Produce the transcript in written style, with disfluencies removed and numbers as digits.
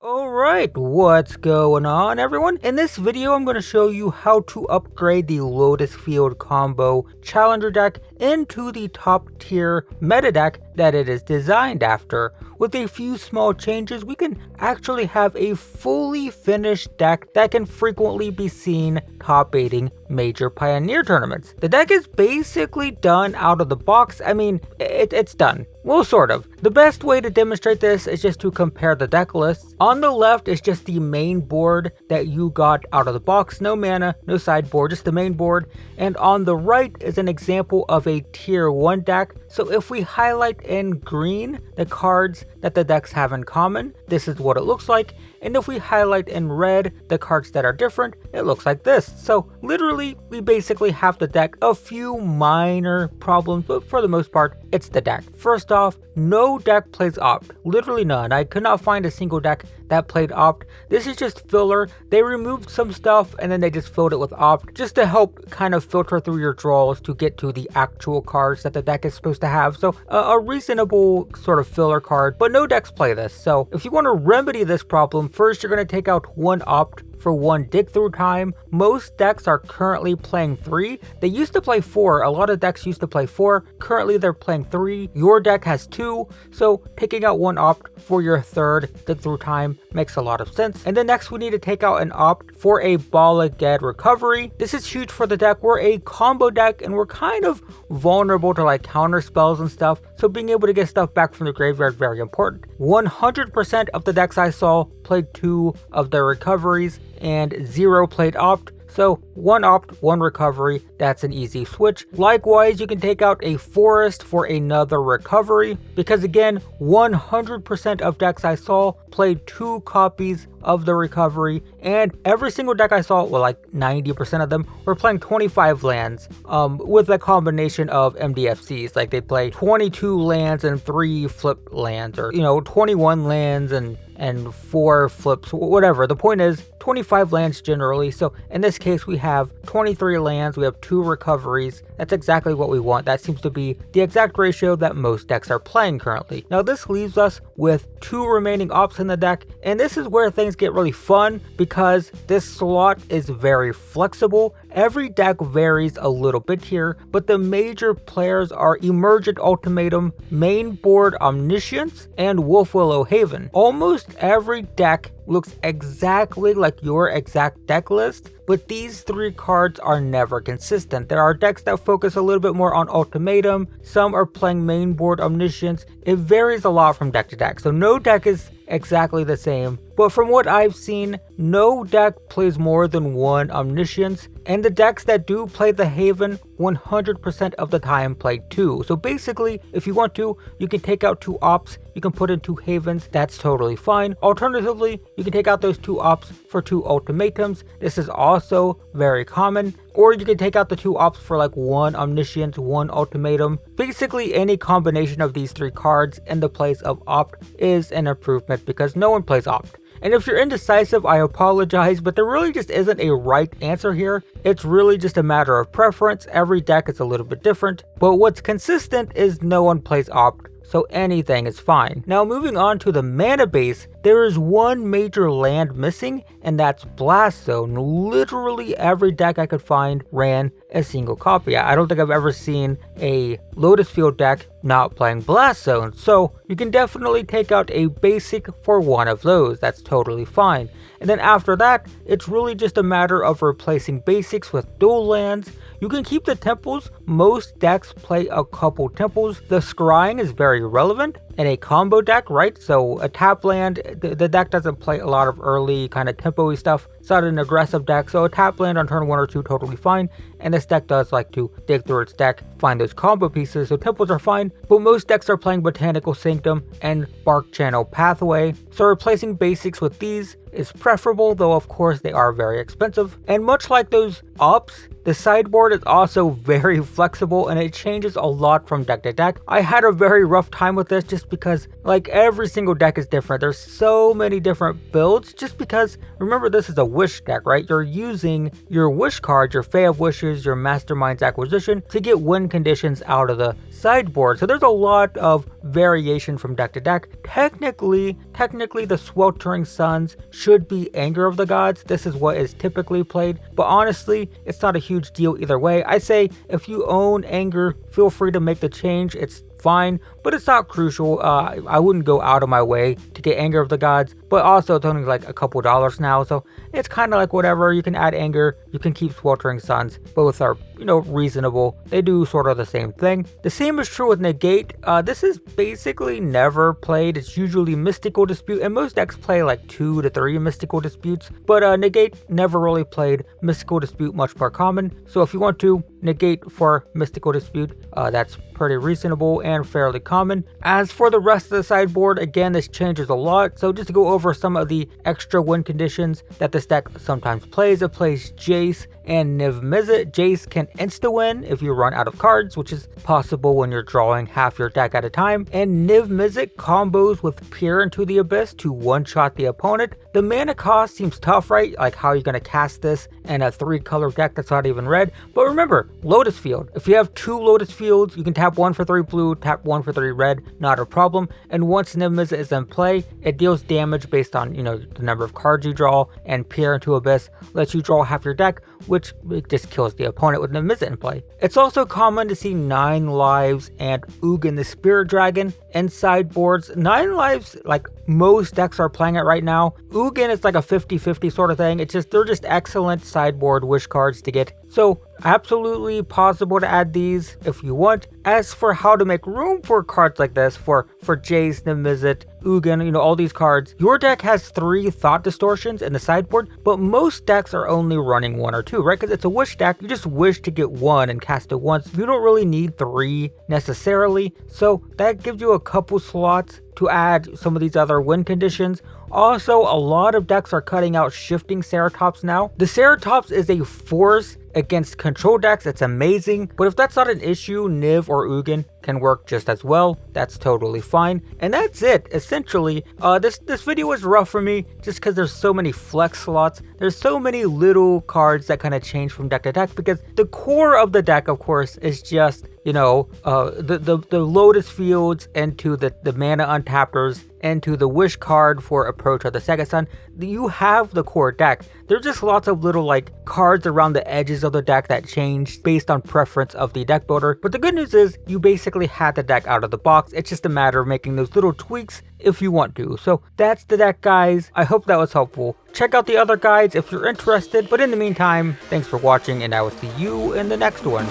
Alright, what's going on everyone? In this video I'm going to show you how to upgrade the Lotus Field Combo Challenger deck into the top tier meta deck that it is designed after. With a few small changes, we can actually have a fully finished deck that can frequently be seen top 8ing major Pioneer tournaments. The deck is basically done out of the box. I mean, it's done. Well, sort of. The best way to demonstrate this is just to compare the deck lists. On the left is just the main board that you got out of the box. No mana, no sideboard, just the main board. And on the right is an example of a tier 1 deck. So if we highlight in green the cards that the decks have in common, this is what it looks like. And if we highlight in red the cards that are different, it looks like this. So literally, we basically have the deck. A few minor problems, but for the most part, it's the deck. First off, no deck plays opt. Literally none. I could not find a single deck that played opt. This is just filler. They removed some stuff and then they just filled it with opt just to help kind of filter through your draws to get to the actual cards that the deck is supposed to have. So a reasonable sort of filler card, but no decks play this. So if you want to remedy this problem, first you're going to take out one opt for one dig through time. Most decks are currently playing 3. They used to play 4. A lot of decks used to play 4. Currently they're playing 3. Your deck has 2. So taking out one opt for your third dig through time makes a lot of sense. And then next we need to take out an opt for a Bala Ged recovery. This is huge for the deck. We're a combo deck and we're kind of vulnerable to like counter spells and stuff. So being able to get stuff back from the graveyard, very important. 100% of the decks I saw played 2 of their recoveries and 0 played opt. So one opt, one recovery, that's an easy switch. Likewise, you can take out a forest for another recovery because again, 100% of decks I saw played 2 copies of the recovery, and every single deck I saw, well, like 90% of them were playing 25 lands with a combination of MDFCs. Like they play 22 lands and 3 flip lands, or 21 lands and 4 flips, whatever. The point is 25 lands generally. So in this case we have 23 lands, we have 2 recoveries. That's exactly what we want. That seems to be the exact ratio that most decks are playing currently. Now this leaves us with 2 remaining ops in the deck, and this is where things get really fun because this slot is very flexible. Every deck varies a little bit here, but the major players are Emergent Ultimatum, Main Board Omniscience, and Wolf Willow Haven. Almost every deck looks exactly like your exact deck list, but these 3 cards are never consistent. There are decks that focus a little bit more on Ultimatum, some are playing Main Board Omniscience. It varies a lot from deck to deck, so no deck is exactly the same. But from what I've seen, no deck plays more than 1 Omniscience, and the decks that do play the Haven 100% of the time play 2. So basically, if you want to, you can take out 2 ops, you can put in 2 Havens, that's totally fine. Alternatively, you can take out those 2 ops for 2 Ultimatums. This is also very common. Or you can take out the 2 ops for like 1 Omniscience, 1 Ultimatum. Basically, any combination of these 3 cards in the place of opt is an improvement because no one plays opt. And if you're indecisive, I apologize, but there really just isn't a right answer here. It's really just a matter of preference. Every deck is a little bit different, but what's consistent is no one plays opt, so anything is fine. Now moving on to the mana base, there is one major land missing, and that's Blast Zone. Literally every deck I could find ran a single copy. I don't think I've ever seen a Lotus Field deck not playing Blast Zone, so you can definitely take out a basic for one of those. That's totally fine. And then after that, it's really just a matter of replacing basics with dual lands. You can keep the temples. Most decks play a couple temples. The scrying is very relevant in a combo deck, right? So a tap land, the deck doesn't play a lot of early kind of tempo-y stuff. It's not an aggressive deck, so a tap land on turn 1 or 2 totally fine. And this deck does like to dig through its deck, find those combo pieces, so temples are fine. But most decks are playing Botanical Sanctum and Bark Channel Pathway. So replacing basics with these is preferable, though of course they are very expensive. And much like those ops, the sideboard is also very flexible and it changes a lot from deck to deck. I had a very rough time with this just because like every single deck is different. There's so many different builds just because remember this is a wish deck, right? You're using your wish card, your Fae of Wishes, your Mastermind's Acquisition to get win conditions out of the sideboard. So there's a lot of variation from deck to deck. Technically technically the Sweltering Suns should be Anger of the Gods. This is what is typically played, but honestly, it's not a huge deal either way. I say if you own Anger, feel free to make the change. It's fine, but it's not crucial. I wouldn't go out of my way to get Anger of the Gods, but also it's only like a couple dollars now, so it's kind of like whatever. You can add Anger, you can keep Sweltering Suns. Both are, reasonable. They do sort of the same thing. The same is true with Negate. This is basically never played. It's usually Mystical Dispute, and most decks play like 2 to 3 Mystical Disputes, but Negate never really played. Mystical Dispute much more common, so if you want to negate for Mystical Dispute, that's pretty reasonable and fairly common. As for the rest of the sideboard, again, this changes a lot, so just to go over some of the extra win conditions that this deck sometimes plays. It plays Jace and Niv Mizzet. Jace can insta-win if you run out of cards, which is possible when you're drawing half your deck at a time, and Niv Mizzet combos with Peer into the Abyss to one-shot the opponent. The mana cost seems tough, right? Like, how are you going to cast this in a 3-color deck that's not even red? But remember, Lotus Field. If you have 2 Lotus Fields, you can tap 1 for 3 blue, tap 1 for 3 red, not a problem. And once Niv Mizzet is in play, it deals damage based on, the number of cards you draw, and Peer into Abyss lets you draw half your deck, which just kills the opponent with Niv Mizzet in play. It's also common to see 9 Lives and Ugin the Spirit Dragon in sideboards. 9 Lives, like most decks are playing it right now. Ugin is like a 50-50 sort of thing. They're just excellent sideboard wish cards to get. So absolutely possible to add these if you want. As for how to make room for cards like this, for Jace, Niv Mizzet, Ugin, all these cards, your deck has 3 Thought Distortions in the sideboard, but most decks are only running 1 or 2, right? Because it's a wish deck, you just wish to get 1 and cast it once. You don't really need 3 necessarily, so that gives you a couple slots to add some of these other win conditions. Also, a lot of decks are cutting out Shifting Ceratops now. The Ceratops is a force against control decks. It's amazing, but if that's not an issue, Niv or Ugin can work just as well. That's totally fine. And that's it. Essentially, this video was rough for me just because there's so many flex slots. There's so many little cards that kind of change from deck to deck, because the core of the deck, of course, is just the Lotus Fields into the mana untappers into the wish card for Approach of the Second Sun. You have the core deck. There's just lots of little cards around the edges of the deck that change based on preference of the deck builder. But the good news is you basically had the deck out of the box. It's just a matter of making those little tweaks if you want to. So that's the deck, guys. I hope that was helpful. Check out the other guides if you're interested. But in the meantime, thanks for watching, and I will see you in the next one.